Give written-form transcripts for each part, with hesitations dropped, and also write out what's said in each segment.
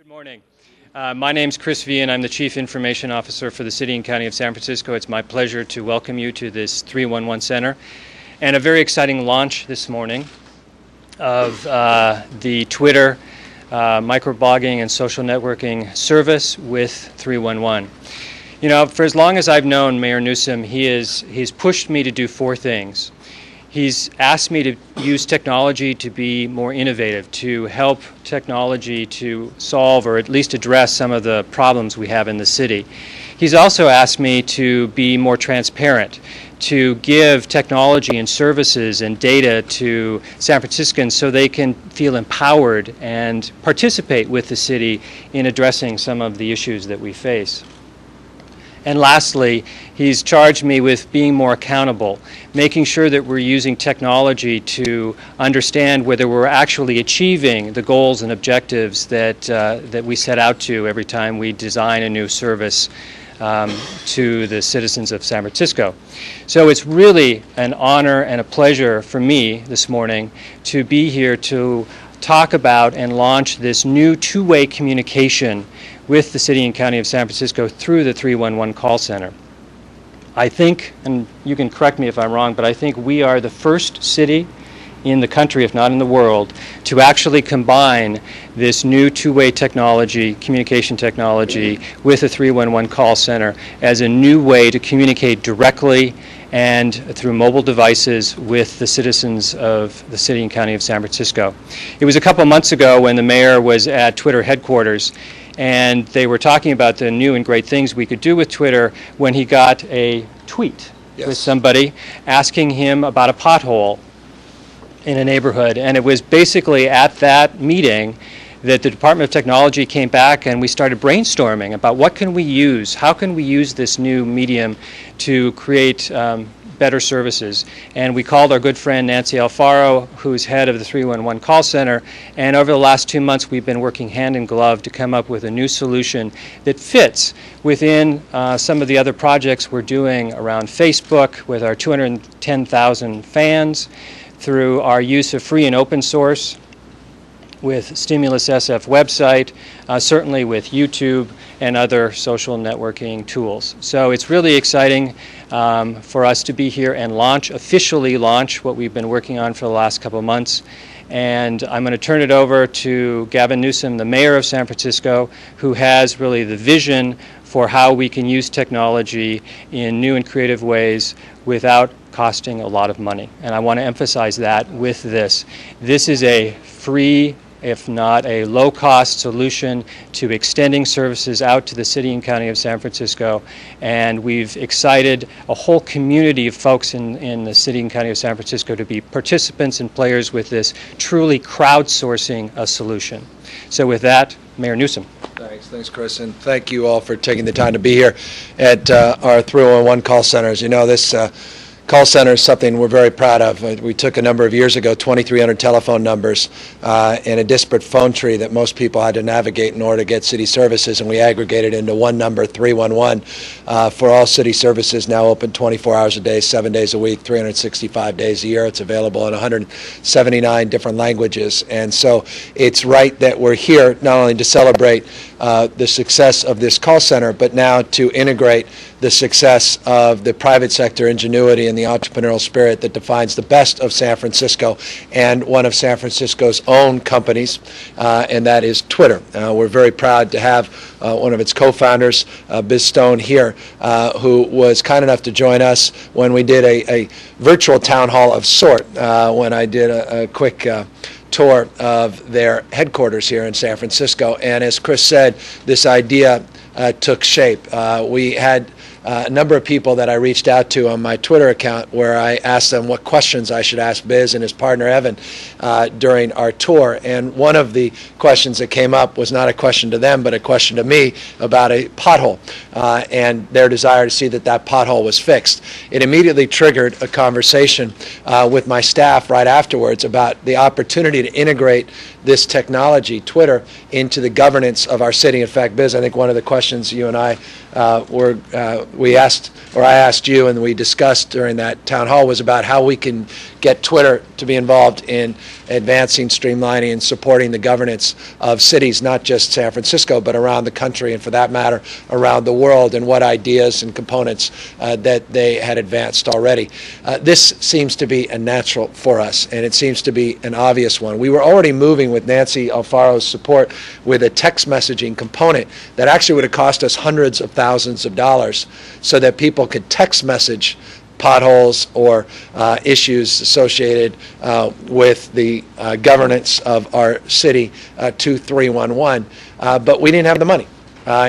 Morning. My name's Chris Vian. I'm the Chief Information Officer for the City and County of San Francisco. It's my pleasure to welcome you to this 311 Center and a very exciting launch this morning of the Twitter microblogging and social networking service with 311. You know, for as long as I've known Mayor Newsom, he's pushed me to do four things. He's asked me to use technology to be more innovative, to help technology to solve or at least address some of the problems we have in the city. He's also asked me to be more transparent, to give technology and services and data to San Franciscans so they can feel empowered and participate with the city in addressing some of the issues that we face. And lastly, he's charged me with being more accountable, making sure that we're using technology to understand whether we're actually achieving the goals and objectives that we set out to every time we design a new service to the citizens of San Francisco. So it's really an honor and a pleasure for me this morning to be here to talk about and launch this new two-way communication with the City and County of San Francisco through the 311 call center. I think, and you can correct me if I'm wrong, but I think we are the first city in the country, if not in the world, to actually combine this new two-way technology, communication technology, with a 311 call center as a new way to communicate directly and through mobile devices with the citizens of the City and County of San Francisco. It was a couple months ago when the mayor was at Twitter headquarters, and they were talking about the new and great things we could do with Twitter when he got a tweet with somebody asking him about a pothole in a neighborhood. And it was basically at that meeting that the Department of Technology came back and we started brainstorming about what can we use, how can we use this new medium to create better services. And we called our good friend Nancy Alfaro, who's head of the 311 call center, and over the last 2 months we've been working hand in glove to come up with a new solution that fits within some of the other projects we're doing around Facebook with our 210,000 fans, through our use of free and open source with Stimulus SF website, certainly with YouTube and other social networking tools. So it's really exciting for us to be here and officially launch what we've been working on for the last couple of months. And I'm going to turn it over to Gavin Newsom, the mayor of San Francisco, who has really the vision for how we can use technology in new and creative ways without costing a lot of money. And I want to emphasize that with this. This is a free, if not a low-cost solution to extending services out to the City and County of San Francisco. And we've excited a whole community of folks in the City and County of San Francisco to be participants and players with this, truly crowdsourcing a solution. So with that, Mayor Newsom. Thanks, Chris, and thank you all for taking the time to be here at our 311 call centers. You know, this call center is something we're very proud of. We took a number of years ago 2,300 telephone numbers and a disparate phone tree that most people had to navigate in order to get city services, and we aggregated into one number, 311, for all city services, now open 24 hours a day, 7 days a week, 365 days a year. It's available in 179 different languages. And so it's right that we're here not only to celebrate the success of this call center, but now to integrate the success of the private sector ingenuity and the entrepreneurial spirit that defines the best of San Francisco and one of San Francisco's own companies, and that is Twitter. We're very proud to have one of its co-founders, Biz Stone, here, who was kind enough to join us when we did a virtual town hall of sort, when I did a quick tour of their headquarters here in San Francisco. And as Chris said, this idea took shape. We had a number of people that I reached out to on my Twitter account where I asked them what questions I should ask Biz and his partner Evan during our tour. And one of the questions that came up was not a question to them, but a question to me about a pothole and their desire to see that that pothole was fixed. It immediately triggered a conversation with my staff right afterwards about the opportunity to integrate this technology, Twitter, into the governance of our city. In fact, Biz, I think one of the questions you and I were we asked, or I asked you, and we discussed during that town hall, was about how we can get Twitter to be involved in advancing, streamlining, and supporting the governance of cities, not just San Francisco, but around the country, and for that matter, around the world, and what ideas and components that they had advanced already. This seems to be a natural for us, and it seems to be an obvious one. We were already moving with Nancy Alfaro's support with a text messaging component that actually would have cost us hundreds of thousands of dollars so that people could text message potholes or issues associated with the governance of our city to 311, but we didn't have the money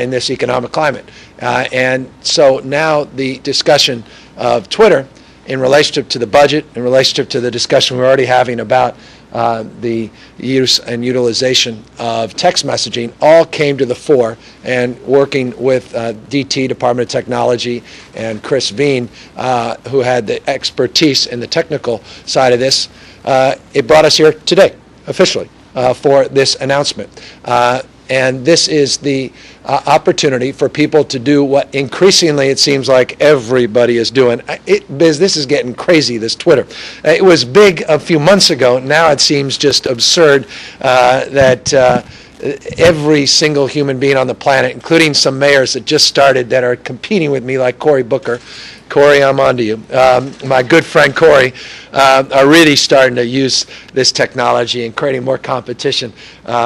in this economic climate. And so now the discussion of Twitter in relationship to the budget, in relationship to the discussion we're already having about the use and utilization of text messaging, all came to the fore. And working with DT, Department of Technology, and Chris Veen, who had the expertise in the technical side of this, it brought us here today, officially, for this announcement. And this is the opportunity for people to do what increasingly it seems like everybody is doing. This is getting crazy, this Twitter. It was big a few months ago. Now it seems just absurd that every single human being on the planet, including some mayors that just started that are competing with me, like Cory Booker. Cory, I'm on to you. My good friend Cory are really starting to use this technology and creating more competition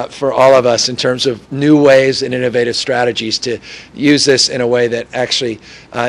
for all of us in terms of new ways and innovative strategies to use this in a way that actually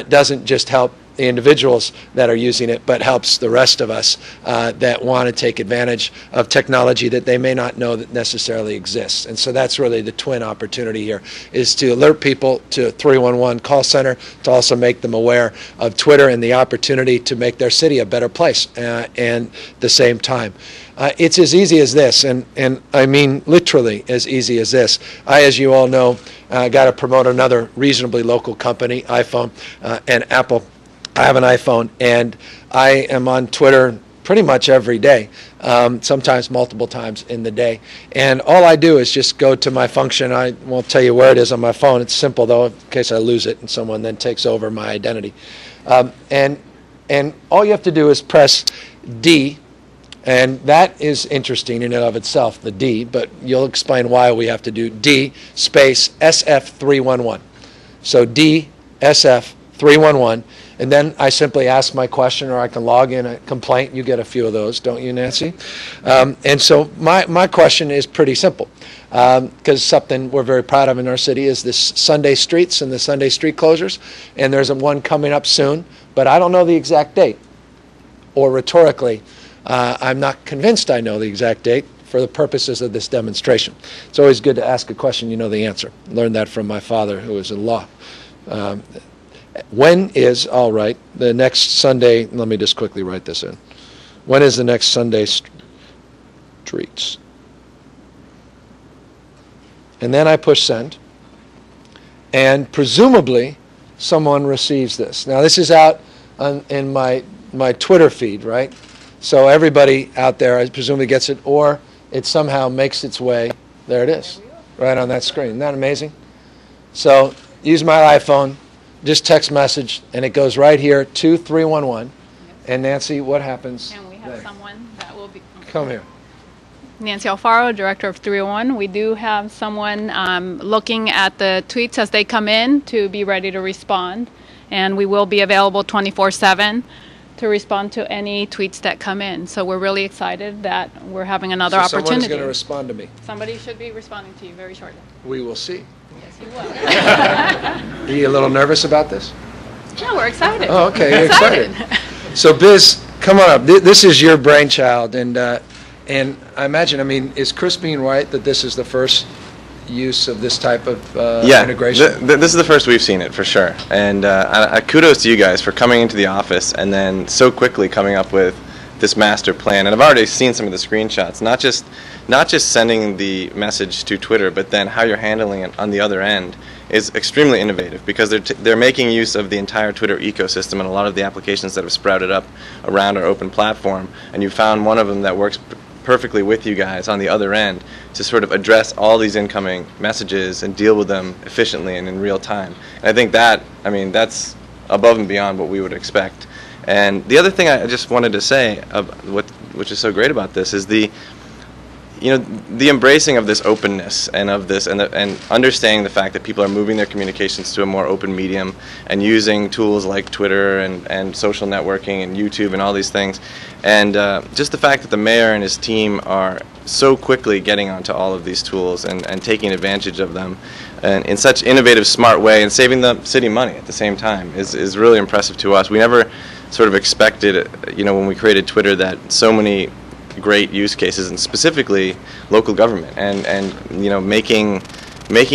doesn't just help the individuals that are using it, but helps the rest of us that want to take advantage of technology that they may not know that necessarily exists. And so that's really the twin opportunity here, is to alert people to 311 call center, to also make them aware of Twitter and the opportunity to make their city a better place and the same time. It's as easy as this, and I mean literally as easy as this. I, as you all know, got to promote another reasonably local company, iPhone and Apple. I have an iPhone, and I am on Twitter pretty much every day, sometimes multiple times in the day. And all I do is just go to my function. I won't tell you where it is on my phone. It's simple, though, in case I lose it and someone then takes over my identity. And all you have to do is press D, and that is interesting in and of itself, the D, but you'll explain why we have to do D space SF311. So D SF311. And then I simply ask my question, or I can log in a complaint. You get a few of those, don't you, Nancy? And so my question is pretty simple, because something we're very proud of in our city is this Sunday streets and the Sunday street closures. And there's one coming up soon, but I don't know the exact date. Or rhetorically, I'm not convinced I know the exact date for the purposes of this demonstration. It's always good to ask a question you know the answer. Learned that from my father, who was in law. When is, all right, the next Sunday, let me just quickly write this in. When is the next Sunday streets? And then I push send, and presumably someone receives this. Now this is out in my Twitter feed, right? So everybody out there, I presumably gets it, or it somehow makes its way, there it is, right on that screen. Isn't that amazing? So use my iPhone, just text message, and it goes right here to 311. And Nancy, what happens? And we have there? someone that will be... Come here. Nancy Alfaro, Director of 301. We do have someone looking at the tweets as they come in to be ready to respond. And we will be available 24/7 to respond to any tweets that come in. So we're really excited that we're having another opportunity. Someone's going to respond to me. Somebody should be responding to you very shortly. We will see. Yes, you will. Are you a little nervous about this? No, we're excited. Oh, okay, you're excited. So Biz, come on up. This is your brainchild, and I imagine, I mean, is Chris being right that this is the first use of this type of integration? This is the first we've seen it, for sure. And kudos to you guys for coming into the office and then so quickly coming up with this master plan. And I've already seen some of the screenshots, not just sending the message to Twitter, but then how you're handling it on the other end is extremely innovative, because they're making use of the entire Twitter ecosystem and a lot of the applications that have sprouted up around our open platform. And you found one of them that works perfectly with you guys on the other end to sort of address all these incoming messages and deal with them efficiently and in real time. And I think that, I mean, that's above and beyond what we would expect. And the other thing I just wanted to say, which is so great about this, is the embracing of this openness and of this and understanding the fact that people are moving their communications to a more open medium and using tools like Twitter and social networking and YouTube and all these things, and just the fact that the mayor and his team are so quickly getting onto all of these tools and taking advantage of them and in such innovative, smart way, and saving the city money at the same time is really impressive to us. We never sort of expected, when we created Twitter, that so many great use cases, and specifically local government, and making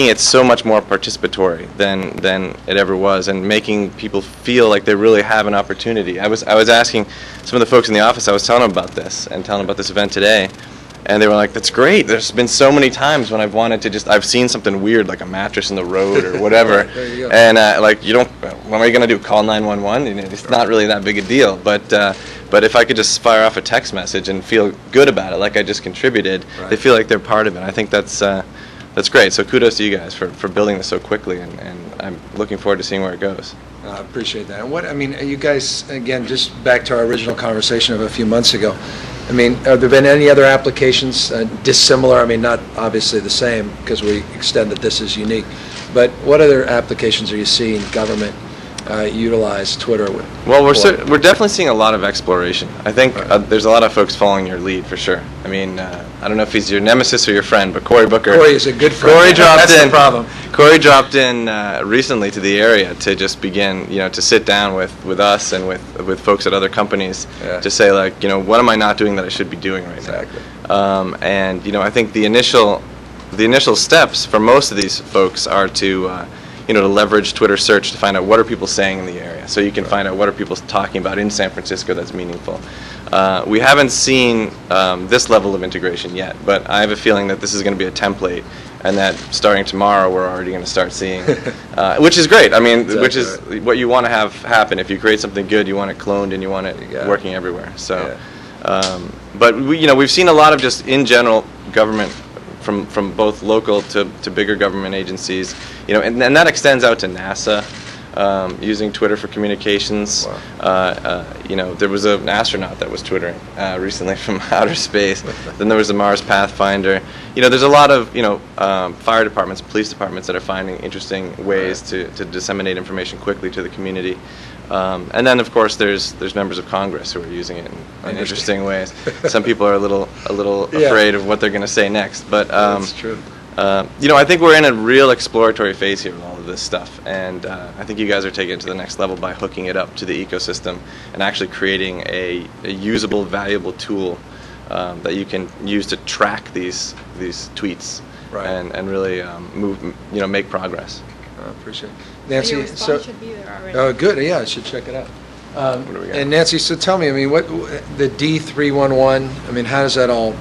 it so much more participatory than it ever was, and making people feel like they really have an opportunity. I was asking some of the folks in the office, I was telling them about this and telling them about this event today, and they were like, "That's great. There's been so many times when I've wanted to I've seen something weird like a mattress in the road or whatever, There you go. and what am I going to do? Call 911? It's not really that big a deal, but if I could just fire off a text message and feel good about it, like I just contributed, Right. they feel like they're part of it. I think that's great. So kudos to you guys for building this so quickly, and I'm looking forward to seeing where it goes. I appreciate that. And you guys, again, just back to our original conversation of a few months ago, have there been any other applications dissimilar? Not obviously the same, because we extend that this is unique, but what other applications are you seeing government utilize Twitter with? Well, we're definitely seeing a lot of exploration. I think there's a lot of folks following your lead for sure. I don't know if he's your nemesis or your friend, but Cory Booker. Cory is a good friend. Cory dropped That's in. the problem. Cory dropped in recently to the area to just begin, to sit down with us and with folks at other companies to say, what am I not doing that I should be doing right Exactly. now? I think the initial steps for most of these folks are to leverage Twitter search to find out what are people saying in the area, so you can find out what are people talking about in San Francisco that's meaningful. We haven't seen this level of integration yet, but I have a feeling that this is going to be a template, and that starting tomorrow we're already going to start seeing, which is great. Exactly Which is what you want to have happen. If you create something good, you want it cloned and you want it got it. working everywhere. So, but we've seen a lot of just in general government from both local to bigger government agencies, and that extends out to NASA. Using Twitter for communications. Wow. There was an astronaut that was Twittering recently from outer space. Then there was a Mars Pathfinder. There's a lot of fire departments, police departments that are finding interesting ways to disseminate information quickly to the community. And then, of course, there's members of Congress who are using it in interesting ways. Some people are a little afraid of what they're going to say next, but That's true. I think we're in a real exploratory phase here with all of this stuff, and I think you guys are taking it to the next level by hooking it up to the ecosystem and actually creating a usable, valuable tool that you can use to track these tweets Right. and really make progress. I appreciate it. Nancy, Your response should be there already. oh, good. Yeah, I should check it out. What do we got? And Nancy, so tell me, what the D311? How does that all?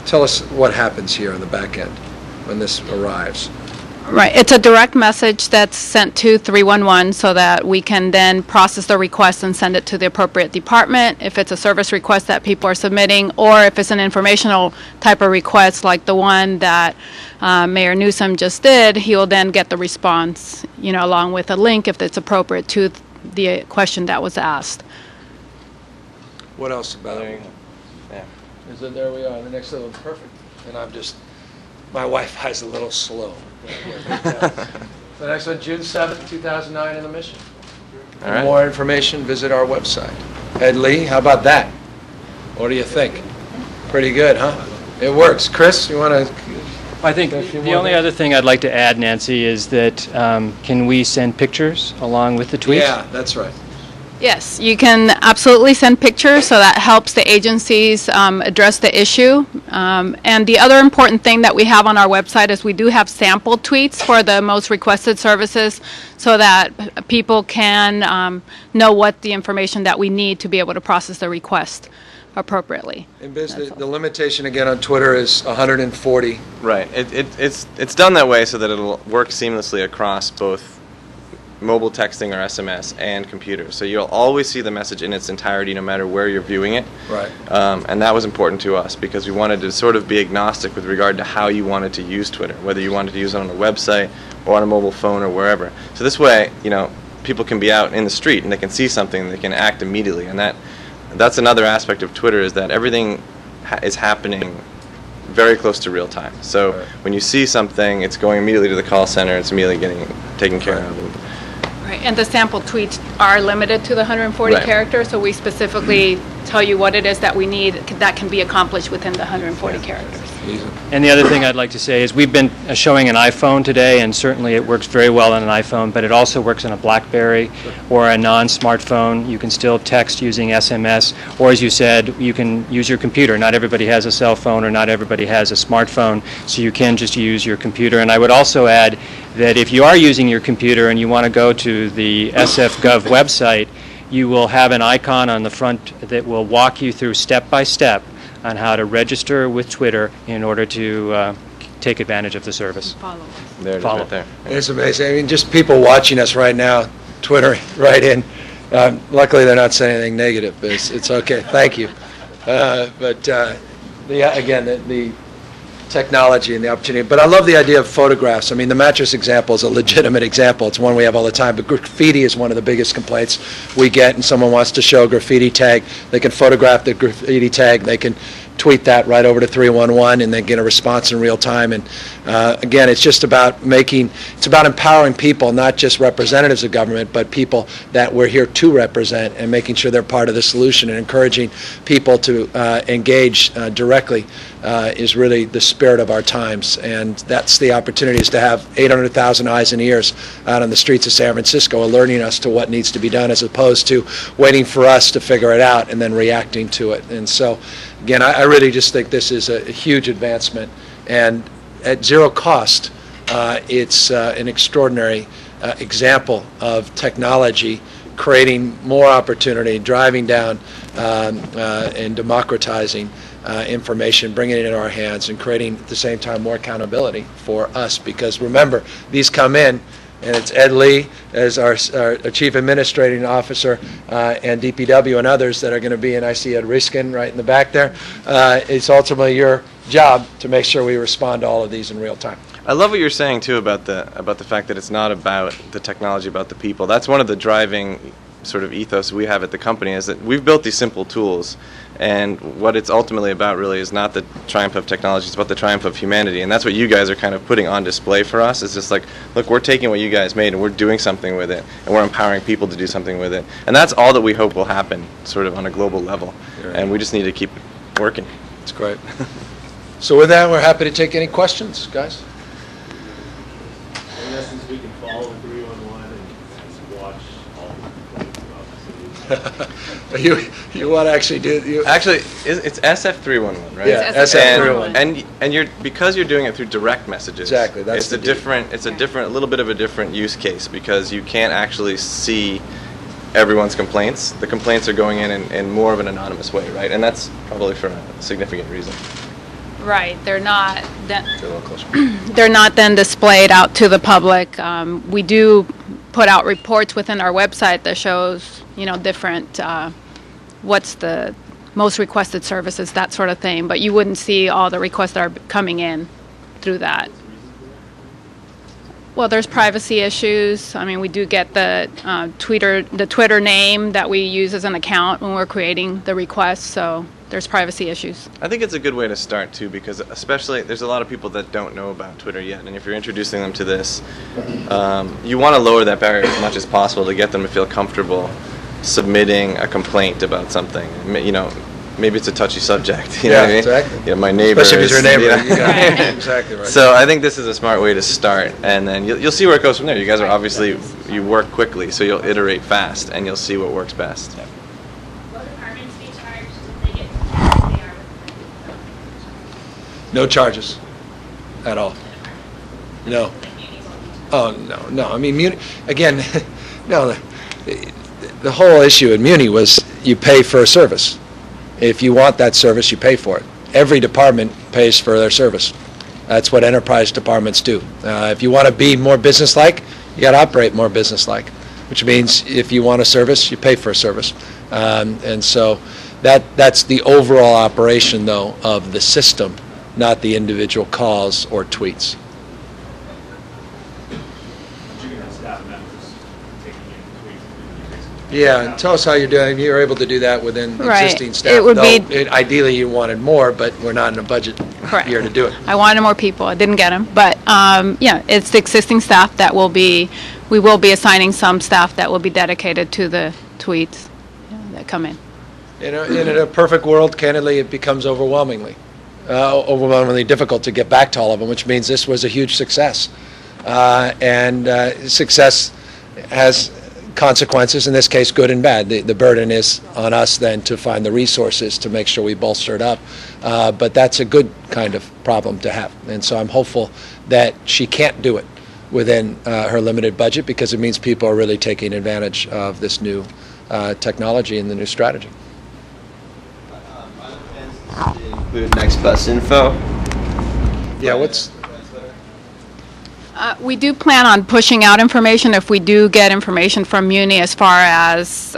Tell us what happens here on the back end when this arrives. Right. It's a direct message that's sent to 311 so that we can then process the request and send it to the appropriate department if it's a service request that people are submitting, or if it's an informational type of request like the one that Mayor Newsom just did, he will then get the response, along with a link if it's appropriate to the question that was asked. What else about There you it? go. Yeah. Is it, there we are, the next level, perfect. And my Wi-Fi's a little slow. The next one, June 7th, 2009 in the Mission. All right. More information, visit our website. Ed Lee, how about that? What do you think? Pretty good, huh? It works. Chris, you want to? I think A few the more only things? other thing I'd like to add, Nancy, is that can we send pictures along with the tweets? Yeah, that's right. Yes, you can absolutely send pictures, so that helps the agencies address the issue. And the other important thing that we have on our website is we do have sample tweets for the most requested services, so that people can know what the information that we need to be able to process the request appropriately. And the limitation again on Twitter is 140. Right. It's done that way so that it'll work seamlessly across both mobile texting or SMS and computers. So you'll always see the message in its entirety no matter where you're viewing it. Right. And that was important to us because we wanted to sort of be agnostic with regard to how you wanted to use Twitter, whether you wanted to use it on a website or on a mobile phone or wherever. So this way, people can be out in the street and they can see something, they can act immediately, and that's another aspect of Twitter, is that everything is happening very close to real time. So when you see something, it's going immediately to the call center, it's immediately getting taken care of. Right, and the sample tweets are limited to the 140 Right. characters, so we specifically tell you what it is that we need that can be accomplished within the 140 characters. And the other thing I'd like to say is we've been showing an iPhone today, and certainly it works very well on an iPhone, but it also works on a BlackBerry or a non-smartphone. You can still text using SMS, or as you said, you can use your computer. Not everybody has a cell phone, or not everybody has a smartphone, so you can just use your computer. And I would also add that if you are using your computer and you want to go to the SF.gov website, you will have an icon on the front that will walk you through step by step on how to register with Twitter in order to take advantage of the service. Follow. There it is, Follow. right there. It's amazing. I mean, just people watching us right now, Twitter right in. Luckily, they're not saying anything negative, but it's okay. Thank you. Again, the technology and the opportunity. But I love the idea of photographs. I mean, the mattress example is a legitimate example. It's one we have all the time. But graffiti is one of the biggest complaints we get, and someone wants to show a graffiti tag. They can photograph the graffiti tag. They can tweet that right over to 311 and then get a response in real time. And again, it's just about it's about empowering people, not just representatives of government, but people that we're here to represent, and making sure they're part of the solution, and encouraging people to engage directly is really the spirit of our times. And that's the opportunity, is to have 800,000 eyes and ears out on the streets of San Francisco alerting us to what needs to be done, as opposed to waiting for us to figure it out and then reacting to it. And so, again, I really just think this is a huge advancement, and at zero cost, it's an extraordinary example of technology creating more opportunity, driving down and democratizing information, bringing it into our hands, and creating at the same time more accountability for us. Because remember, these come in, and it's Ed Lee as our Chief Administrating Officer, and DPW and others that are going to be, and I see Ed Riskin right in the back there. It's ultimately your job to make sure we respond to all of these in real time. I love what you're saying too about the fact that it's not about the technology, about the people. That's one of the driving sort of ethos we have at the company, is that we've built these simple tools, and what it's ultimately about really is not the triumph of technology, it's about the triumph of humanity. And that's what you guys are kind of putting on display for us. It's just like, look, we're taking what you guys made and we're doing something with it, and we're empowering people to do something with it. And that's all that we hope will happen sort of on a global level. Right. And we just need to keep working. It's great. So with that, we're happy to take any questions, guys. In essence, we can follow 311 and watch all the complaints about the city. You want to actually do Actually, it's SF311, right? Yeah, It's SF311. And you're, because you're doing it through direct messages. Exactly, that's it's a the deal. different. It's a little bit of a different use case, because you can't actually see everyone's complaints. The complaints are going in more of an anonymous way, right? And that's probably for a significant reason. Right, they're not Get a little closer. they're not then displayed out to the public. We do put out reports within our website that shows, different, what's the most requested services, that sort of thing. But you wouldn't see all the requests that are coming in through that. Well, there's privacy issues. I mean, we do get the Twitter name that we use as an account when we're creating the request, so there's privacy issues. I think it's a good way to start too, because especially there's a lot of people that don't know about Twitter yet, and if you're introducing them to this, you want to lower that barrier as much as possible to get them to feel comfortable submitting a complaint about something. Maybe it's a touchy subject. You know what I mean? Exactly. Yeah, my neighbor. Especially if it's your neighbor. you know. You got it. Exactly right. So I think this is a smart way to start, and then you'll see where it goes from there. You guys are obviously, you work quickly, so you'll iterate fast, and you'll see what works best. Will departments be charged if they get they are No charges at all. No. Oh, no. I mean, Muni, again, no, the whole issue at Muni was you pay for a service. If you want that service, you pay for it. Every department pays for their service. That's what enterprise departments do. If you want to be more business-like, you got to operate more business-like, which means if you want a service, you pay for a service. And so that's the overall operation, though, of the system, not the individual calls or tweets. But you can have staff members taking in Yeah, and tell us how you're doing. You're able to do that within Right. existing staff. It would though be- ideally, you wanted more, but we're not in a budget Correct. year to do it. I wanted more people. I didn't get them, but yeah, it's the existing staff that will be. We will be assigning some staff that will be dedicated to the tweets that come in. In a perfect world, candidly, it becomes overwhelmingly difficult to get back to all of them, which means this was a huge success. And success has consequences, in this case, good and bad. The burden is on us then to find the resources to make sure we bolster it up. But that's a good kind of problem to have. And so I'm hopeful that she can't do it within her limited budget, because it means people are really taking advantage of this new technology and the new strategy. Include next best info. Yeah, what's... We do plan on pushing out information if we do get information from Muni as far as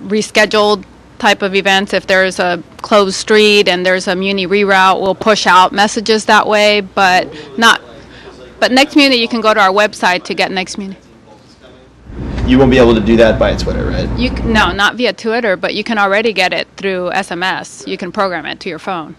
rescheduled type of events. If there's a closed street and there's a Muni reroute, we'll push out messages that way, but not. But Next Muni, you can go to our website to get Next Muni. You won't be able to do that by Twitter, right? No, not via Twitter, but you can already get it through SMS. You can program it to your phone.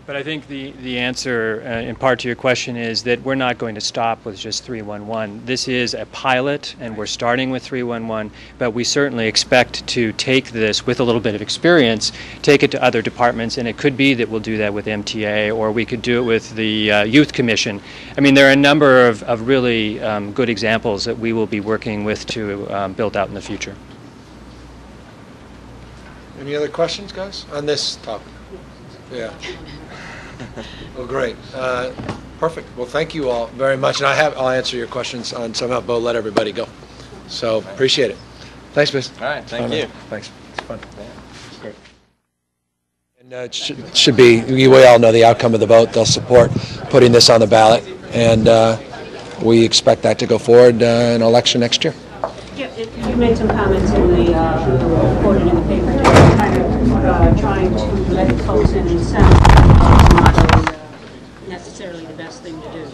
But I think the answer, in part to your question, is that we're not going to stop with just 311. This is a pilot, and we're starting with 311, but we certainly expect to take this with a little bit of experience, take it to other departments, and it could be that we'll do that with MTA, or we could do it with the Youth Commission. I mean, there are a number of really good examples that we will be working with to build out in the future. Any other questions, guys, on this topic? Yeah. Well, great. Perfect. Well, thank you all very much. And I'll answer your questions on somehow. Bo, let everybody go. So appreciate it. Thanks, Miss. All right, thank you. Thanks. It's fun. It's great. And it should be, we all know the outcome of the vote. They'll support putting this on the ballot. And we expect that to go forward in election next year. Yeah, you made some comments in the reported in the paper, kind of trying to let folks in the Senate. Not necessarily the best thing to do.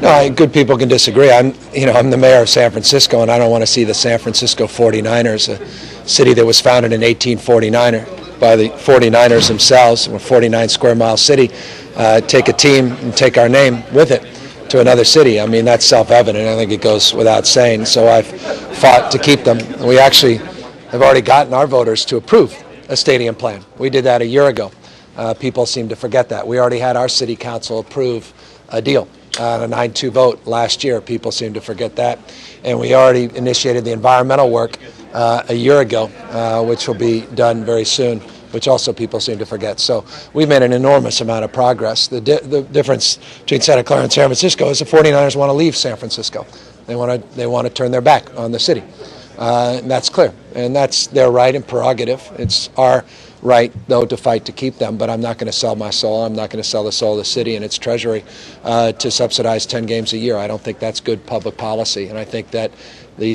No, good people can disagree. I'm the mayor of San Francisco, and I don't want to see the San Francisco 49ers, a city that was founded in 1849 by the 49ers themselves, a 49 square mile city, take a team and take our name with it to another city. I mean, that's self-evident. I think it goes without saying. So I've fought to keep them. We actually have already gotten our voters to approve a stadium plan. We did that a year ago. People seem to forget that. We already had our city council approve a deal on a 9-2 vote last year. People seem to forget that. And we already initiated the environmental work a year ago, which will be done very soon, which also people seem to forget. So we've made an enormous amount of progress. The difference between Santa Clara and San Francisco is the 49ers want to leave San Francisco. They want to turn their back on the city. And that's clear. And that's their right and prerogative. It's our right, though, to fight to keep them, but I'm not going to sell my soul. I'm not going to sell the soul of the city and its treasury to subsidize 10 games a year. I don't think that's good public policy, and I think that the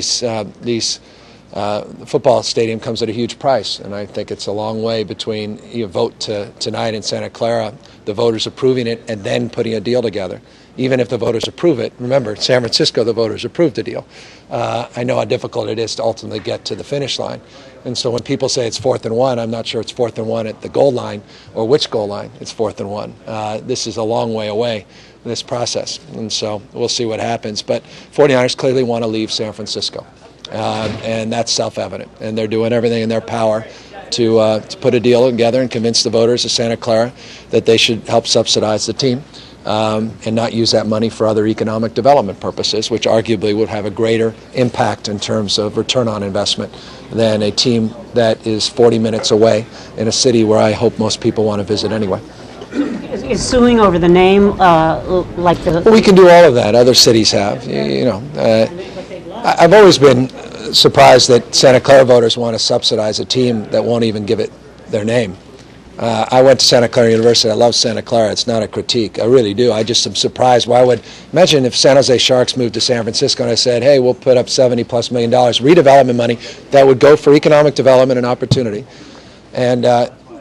football stadium comes at a huge price, and I think it's a long way between you vote tonight in Santa Clara, the voters approving it, and then putting a deal together. Even if the voters approve it, remember, San Francisco, the voters approved the deal. I know how difficult it is to ultimately get to the finish line. And so when people say it's 4th and 1, I'm not sure it's 4th and 1 at the goal line or which goal line. It's 4th and 1. This is a long way away, this process. And so we'll see what happens. But 49ers clearly want to leave San Francisco. And that's self-evident. And they're doing everything in their power to put a deal together and convince the voters of Santa Clara that they should help subsidize the team. And not use that money for other economic development purposes, which arguably would have a greater impact in terms of return on investment than a team that is 40 minutes away in a city where I hope most people want to visit anyway. Is suing over the name like the... Well, we can do all of that. Other cities have. I've always been surprised that Santa Clara voters want to subsidize a team that won't even give it their name. I went to Santa Clara University. I love Santa Clara. It's not a critique. I really do. I just am surprised. Imagine if San Jose Sharks moved to San Francisco and I said, hey, we'll put up $70+ million redevelopment money that would go for economic development and opportunity. And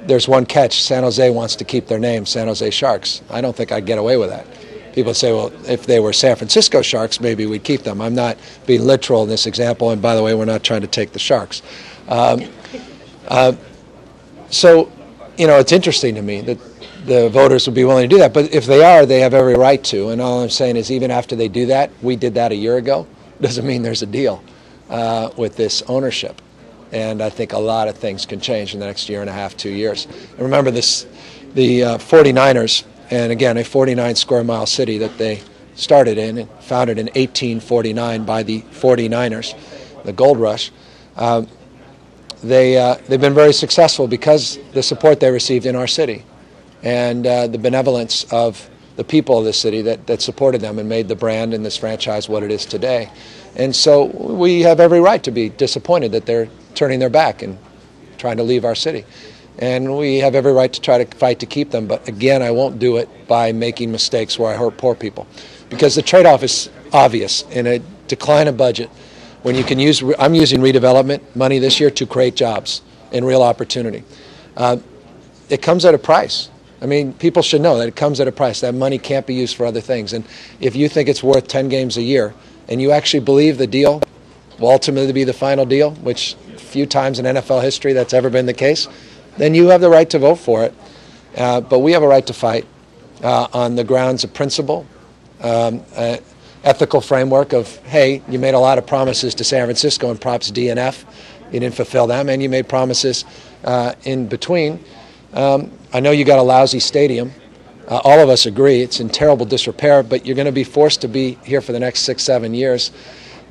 there's one catch. San Jose wants to keep their name, San Jose Sharks. I don't think I'd get away with that. people say, well, if they were San Francisco Sharks, maybe we'd keep them. I'm not being literal in this example, and by the way, we're not trying to take the Sharks. So, it's interesting to me that the voters would be willing to do that. But if they are, they have every right to. And all I'm saying is even after they do that, we did that a year ago, doesn't mean there's a deal with this ownership. And I think a lot of things can change in the next year and a half, 2 years. And remember the 49ers, and again, a 49 square mile city that they started in and founded in 1849 by the 49ers, the Gold Rush. They've been very successful because the support they received in our city and the benevolence of the people of the city that supported them and made the brand and this franchise what it is today. And so we have every right to be disappointed that they're turning their back and trying to leave our city. And we have every right to try to fight to keep them. But again, I won't do it by making mistakes where I hurt poor people. Because the trade-off is obvious. In a decline of budget, when you can use, I'm using redevelopment money this year to create jobs and real opportunity. It comes at a price. I mean, people should know that it comes at a price. That money can't be used for other things. And if you think it's worth 10 games a year and you actually believe the deal will ultimately be the final deal, which few times in NFL history that's ever been the case, then you have the right to vote for it. But we have a right to fight on the grounds of principle, ethical framework of, hey, you made a lot of promises to San Francisco in Props D and F. You didn't fulfill them, and you made promises in between. I know you got a lousy stadium. All of us agree it's in terrible disrepair, but you're going to be forced to be here for the next 6-7 years.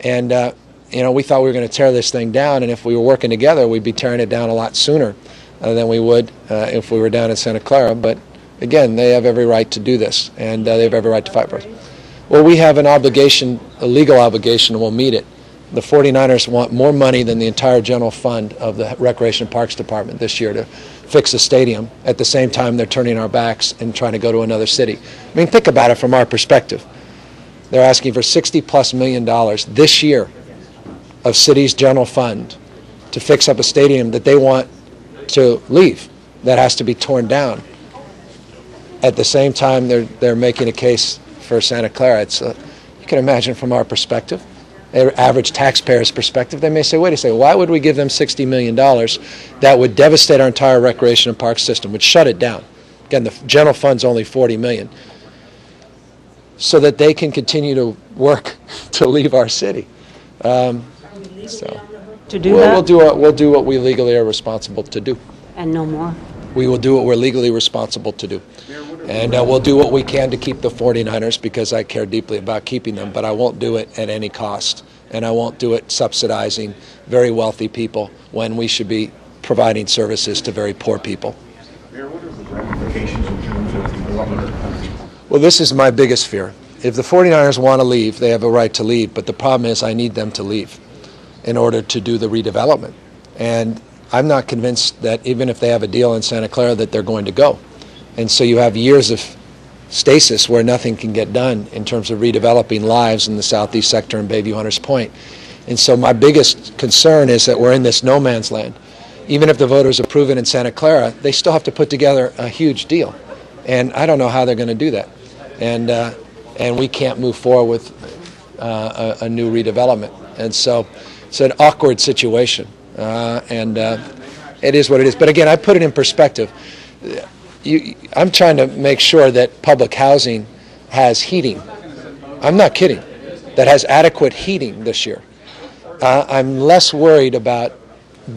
And, we thought we were going to tear this thing down, and if we were working together, we'd be tearing it down a lot sooner than we would if we were down in Santa Clara. But, again, they have every right to do this, and they have every right to fight for us. Well, we have an obligation, a legal obligation, and we'll meet it. The 49ers want more money than the entire general fund of the Recreation and Parks Department this year to fix the stadium. At the same time, they're turning our backs and trying to go to another city. I mean, think about it from our perspective. They're asking for $60+ million this year of city's general fund to fix up a stadium that they want to leave, that has to be torn down. At the same time, they're making a case for Santa Clara. It's you can imagine from our perspective, their average taxpayer's perspective, they may say, wait a second, why would we give them $60 million that would devastate our entire recreation and park system, would shut it down? Again, the general fund's only $40 million, so that they can continue to work to leave our city. To do that? We'll do what we legally are responsible to do. And no more? We will do what we're legally responsible to do. And we'll do what we can to keep the 49ers because I care deeply about keeping them, but I won't do it at any cost. And I won't do it subsidizing very wealthy people when we should be providing services to very poor people. Mayor, what are the ramifications in terms of development? Well, this is my biggest fear. If the 49ers want to leave, they have a right to leave, but the problem is I need them to leave in order to do the redevelopment. And I'm not convinced that even if they have a deal in Santa Clara that they're going to go. And so you have years of stasis where nothing can get done in terms of redeveloping lives in the southeast sector and Bayview Hunters Point. And so my biggest concern is that we're in this no man's land. Even if the voters approve it in Santa Clara, they still have to put together a huge deal. And I don't know how they're going to do that. And we can't move forward with a new redevelopment. And so it's an awkward situation. It is what it is. But again, I put it in perspective. I'm trying to make sure that public housing has heating. I'm not kidding. That has adequate heating this year. I'm less worried about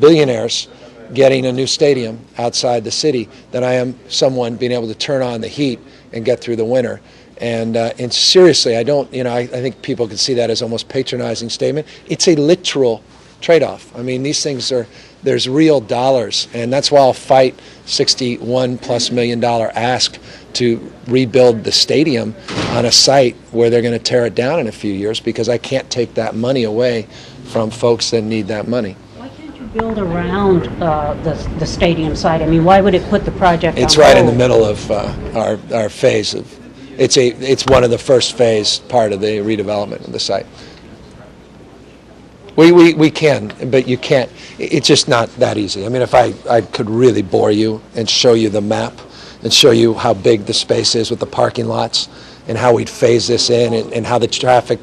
billionaires getting a new stadium outside the city than I am someone being able to turn on the heat and get through the winter. And seriously, I think people can see that as almost patronizing statement. It's a literal trade-off. I mean, these things there's real dollars, and that's why I'll fight $61+ million ask to rebuild the stadium on a site where they're going to tear it down in a few years, because I can't take that money away from folks that need that money. Why can't you build around the stadium site? I mean, why would it put the project on It's right in the hold? middle of our phase of. It's one of the first phase part of the redevelopment of the site. We can, but you can't. It's just not that easy. I mean, if I could really bore you and show you the map and show you how big the space is with the parking lots and how we'd phase this in and how the traffic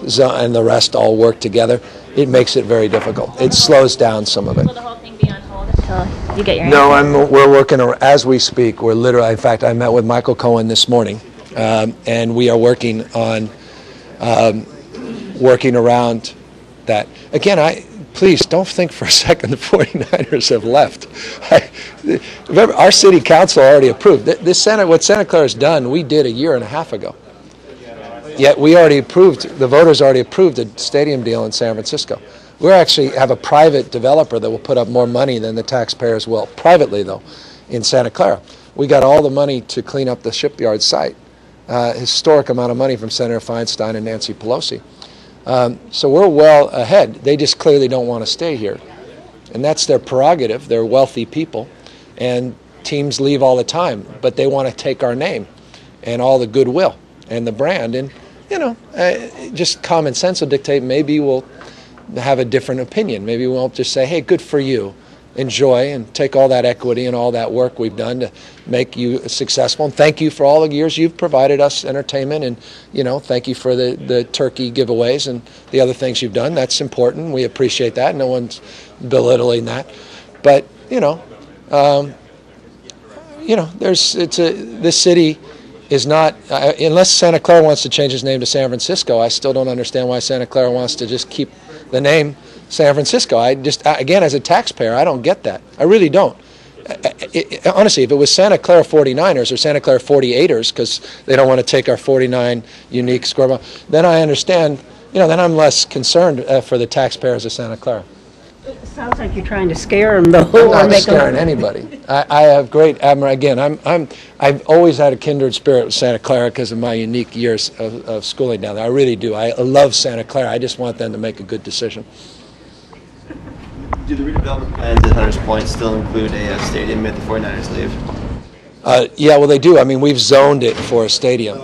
zone and the rest all work together, it makes it very difficult. It slows down some of it. Will the whole thing be on hold until you get your No, answer? we're working, as we speak, we're literally, in fact, I met with Michael Cohen this morning, and we are working on, working around that. Again, please don't think for a second the 49ers have left. Remember, our city council already approved. What Santa Clara's done, we did a year and a half ago. Yet we already approved, the voters already approved a stadium deal in San Francisco. We actually have a private developer that will put up more money than the taxpayers will, privately though, in Santa Clara. We got all the money to clean up the shipyard site. Historic amount of money from Senator Feinstein and Nancy Pelosi. So we're well ahead. They just clearly don't want to stay here. And that's their prerogative. They're wealthy people. And teams leave all the time. But they want to take our name and all the goodwill and the brand. And, just common sense will dictate maybe we'll have a different opinion. Maybe we won't just say, hey, good for you. Enjoy and take all that equity and all that work we've done to make you successful. And thank you for all the years you've provided us entertainment, and thank you for the turkey giveaways and the other things you've done. That's important. We appreciate that. No one's belittling that. But this city is not, unless Santa Clara wants to change its name to San Francisco. I still don't understand why Santa Clara wants to just keep the name San Francisco. Again, as a taxpayer, I don't get that. I really don't. Honestly, if it was Santa Clara 49ers or Santa Clara 48ers, because they don't want to take our 49 unique score, then I understand, then I'm less concerned for the taxpayers of Santa Clara. It sounds like you're trying to scare them, though. I'm not scaring anybody. I have great admiration. Again, I've always had a kindred spirit with Santa Clara because of my unique years of schooling down there. I really do. I love Santa Clara. I just want them to make a good decision. Do the redevelopment plans at Hunters Point still include a stadium if the 49ers leave? Yeah, well, they do. I mean, we've zoned it for a stadium.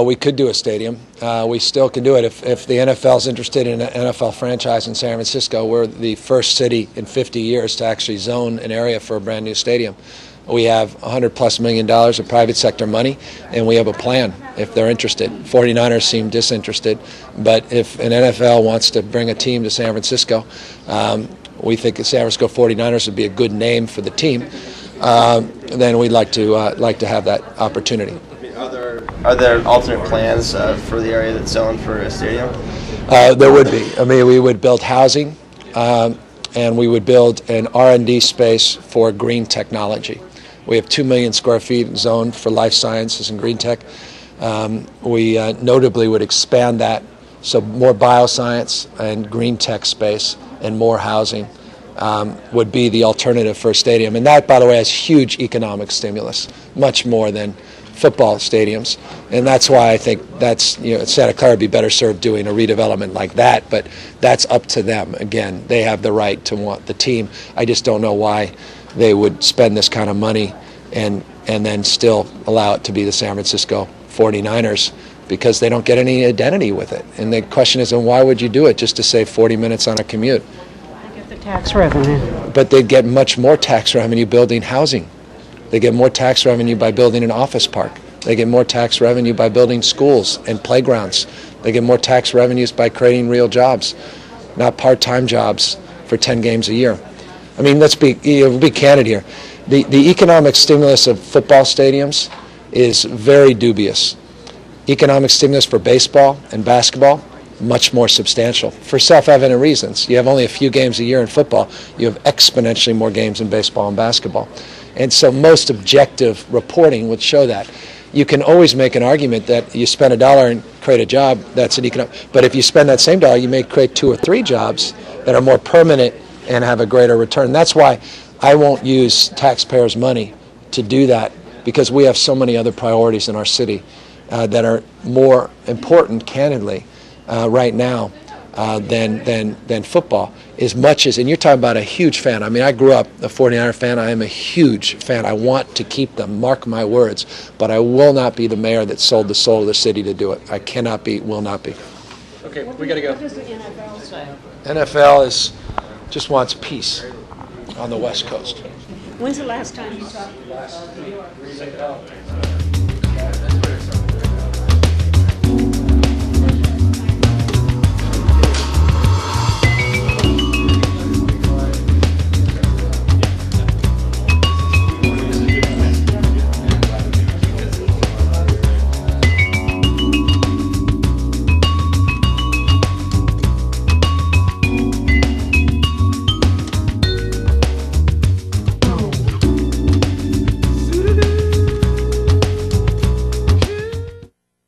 We could do a stadium. We still can do it. If the NFL is interested in an NFL franchise in San Francisco, we're the first city in 50 years to actually zone an area for a brand new stadium. We have $100+ million of private sector money, and we have a plan if they're interested. 49ers seem disinterested, but if an NFL wants to bring a team to San Francisco, we think the San Francisco 49ers would be a good name for the team. Then we'd like to have that opportunity. Are there alternate plans for the area that's zoned for a stadium? There would be. I mean, we would build housing, and we would build an R&D space for green technology. We have 2 million square feet zoned for life sciences and green tech. We notably would expand that, so more bioscience and green tech space and more housing would be the alternative for a stadium. And that, by the way, has huge economic stimulus, much more than football stadiums. And that's why I think Santa Clara would be better served doing a redevelopment like that, but that's up to them. Again, they have the right to want the team. I just don't know why they would spend this kind of money and then still allow it to be the San Francisco 49ers, because they don't get any identity with it. And the question is, why would you do it just to save 40 minutes on a commute? They get the tax revenue. But they'd get much more tax revenue building housing. They get more tax revenue by building an office park. They get more tax revenue by building schools and playgrounds. They get more tax revenues by creating real jobs, not part-time jobs for 10 games a year. I mean, let's be candid here. The economic stimulus of football stadiums is very dubious. Economic stimulus for baseball and basketball, much more substantial, for self-evident reasons. You have only a few games a year in football. You have exponentially more games in baseball and basketball. And so most objective reporting would show that. You can always make an argument that you spend $1 and create a job, that's an economic, but if you spend that same dollar, you may create 2 or 3 jobs that are more permanent and have a greater return. That's why I won't use taxpayers' money to do that, because we have so many other priorities in our city that are more important, candidly, right now than football. As much as, and you're talking about a huge fan. I mean, I grew up a 49er fan. I am a huge fan. I want to keep them, mark my words. But I will not be the mayor that sold the soul of the city to do it. I cannot be, will not be. Okay, we got to go. What does the NFL say? NFL just wants peace on the West Coast. When's the last time you talked about New York?